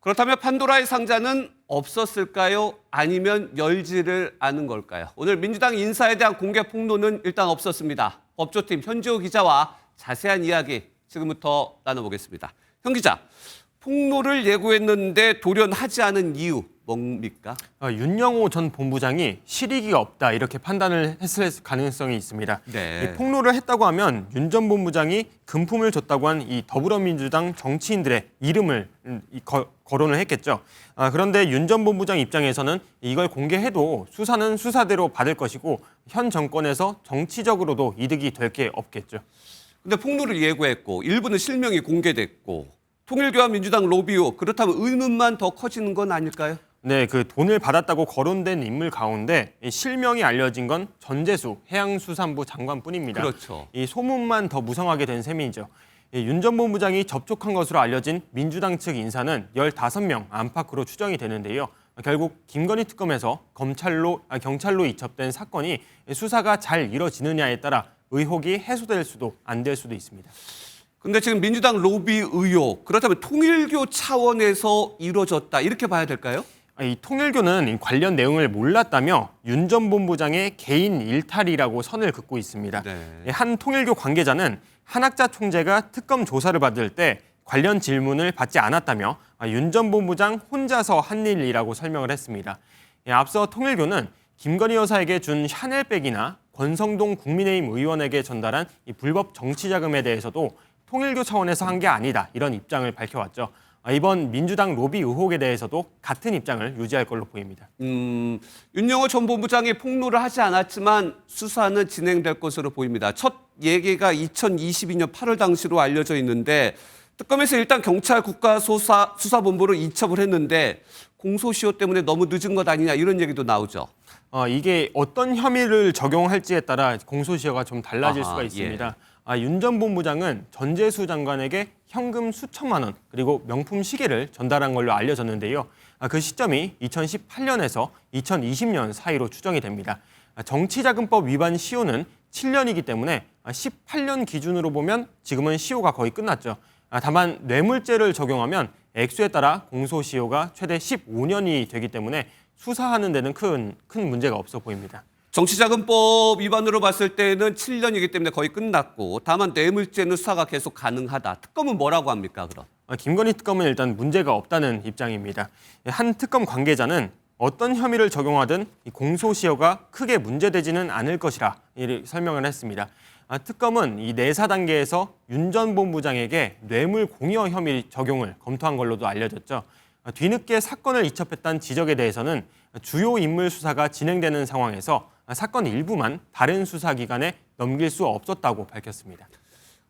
그렇다면 판도라의 상자는 없었을까요? 아니면 열지를 않은 걸까요? 오늘 민주당 인사에 대한 공개 폭로는 일단 없었습니다. 법조팀 현지호 기자와 자세한 이야기 지금부터 나눠보겠습니다. 현 기자, 폭로를 예고했는데 돌연하지 않은 이유 뭡니까? 윤영호 전 본부장이 실익이 없다 이렇게 판단을 했을 가능성이 있습니다. 네. 이 폭로를 했다고 하면 윤 전 본부장이 금품을 줬다고 한 이 더불어민주당 정치인들의 이름을 거론을 했겠죠. 그런데 윤 전 본부장 입장에서는 이걸 공개해도 수사는 수사대로 받을 것이고 현 정권에서 정치적으로도 이득이 될 게 없겠죠. 근데 폭로를 예고했고 일부는 실명이 공개됐고 통일교와 민주당 로비 의혹, 그렇다면 의문만 더 커지는 건 아닐까요? 네, 그 돈을 받았다고 거론된 인물 가운데 이 실명이 알려진 건 전재수 해양수산부 장관뿐입니다. 그렇죠. 이 소문만 더 무성하게 된 셈이죠. 윤 전 본부장이 접촉한 것으로 알려진 민주당 측 인사는 15명 안팎으로 추정이 되는데요. 결국 김건희 특검에서 경찰로 이첩된 사건이 수사가 잘 이뤄지느냐에 따라 의혹이 해소될 수도 안 될 수도 있습니다. 근데 지금 민주당 로비 의혹, 그렇다면 통일교 차원에서 이루어졌다 이렇게 봐야 될까요? 이 통일교는 관련 내용을 몰랐다며 윤 전 본부장의 개인 일탈이라고 선을 긋고 있습니다. 네. 한 통일교 관계자는 한학자 총재가 특검 조사를 받을 때 관련 질문을 받지 않았다며 윤 전 본부장 혼자서 한 일이라고 설명을 했습니다. 앞서 통일교는 김건희 여사에게 준 샤넬백이나 권성동 국민의힘 의원에게 전달한 이 불법 정치자금에 대해서도 통일교 차원에서 한 게 아니다 이런 입장을 밝혀왔죠. 이번 민주당 로비 의혹에 대해서도 같은 입장을 유지할 걸로 보입니다. 윤영호 전 본부장이 폭로를 하지 않았지만 수사는 진행될 것으로 보입니다. 첫 얘기가 2022년 8월 당시로 알려져 있는데 특검에서 일단 경찰 국가수사본부로 이첩을 했는데 공소시효 때문에 너무 늦은 것 아니냐 이런 얘기도 나오죠. 이게 어떤 혐의를 적용할지에 따라 공소시효가 좀 달라질 수가 있습니다. 윤 전 본부장은 전재수 장관에게 현금 수천만 원 그리고 명품 시계를 전달한 걸로 알려졌는데요. 그 시점이 2018년에서 2020년 사이로 추정이 됩니다. 정치자금법 위반 시효는 7년이기 때문에 18년 기준으로 보면 지금은 시효가 거의 끝났죠. 다만 뇌물죄를 적용하면 액수에 따라 공소시효가 최대 15년이 되기 때문에 수사하는 데는 큰 문제가 없어 보입니다. 정치자금법 위반으로 봤을 때는 7년이기 때문에 거의 끝났고 다만 뇌물죄는 수사가 계속 가능하다. 특검은 뭐라고 합니까, 그럼? 김건희 특검은 일단 문제가 없다는 입장입니다. 한 특검 관계자는 어떤 혐의를 적용하든 공소시효가 크게 문제되지는 않을 것이라 설명을 했습니다. 특검은 이 내사 단계에서 윤 전 본부장에게 뇌물 공여 혐의 적용을 검토한 걸로도 알려졌죠. 뒤늦게 사건을 이첩했다는 지적에 대해서는 주요 인물 수사가 진행되는 상황에서 사건 일부만 다른 수사기관에 넘길 수 없었다고 밝혔습니다.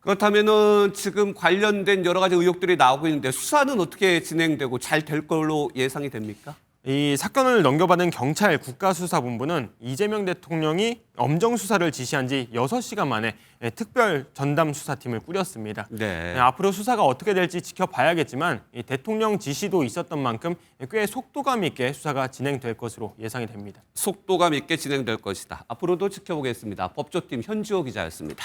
그렇다면은 지금 관련된 여러 가지 의혹들이 나오고 있는데 수사는 어떻게 진행되고 잘 될 걸로 예상이 됩니까? 이 사건을 넘겨받은 경찰 국가수사본부는 이재명 대통령이 엄정 수사를 지시한 지 6시간 만에 특별 전담 수사팀을 꾸렸습니다. 네. 앞으로 수사가 어떻게 될지 지켜봐야겠지만 대통령 지시도 있었던 만큼 꽤 속도감 있게 수사가 진행될 것으로 예상이 됩니다. 속도감 있게 진행될 것이다. 앞으로도 지켜보겠습니다. 법조팀 현지호 기자였습니다.